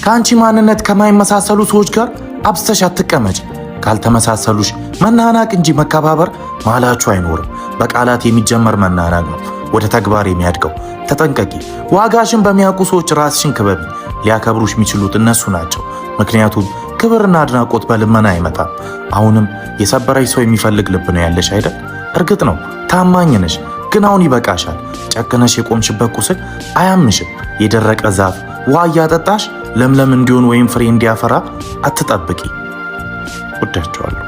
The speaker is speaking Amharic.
ከአንቺ ማንነት ከማይመሳሰሉ ሰዎች ጋር አብስተሽ አትቀመጭ። ካልተመሳሰሉሽ መናናቅ እንጂ መከባበር ማላችሁ አይኖርም። በቃላት የሚጀመር መናናቅ ነው ወደ ተግባር የሚያድገው። ተጠንቀቂ። ዋጋሽን በሚያውቁ ሰዎች ራስሽን ክበቢ። ሊያከብሩሽ የሚችሉት እነሱ ናቸው። ምክንያቱም ክብርና አድናቆት በልመና አይመጣም። አሁንም የሰበረሽ ሰው የሚፈልግ ልብ ነው ያለሽ አይደል? እርግጥ ነው ታማኝ ነሽ፣ ግን አሁን ይበቃሻል። ጨክነሽ የቆምሽበት ቁስል አያምሽም። የደረቀ ዛፍ ውሃ እያጠጣሽ ለምለም እንዲሆን ወይም ፍሬ እንዲያፈራ አትጠብቂ። ወዳችኋለሁ።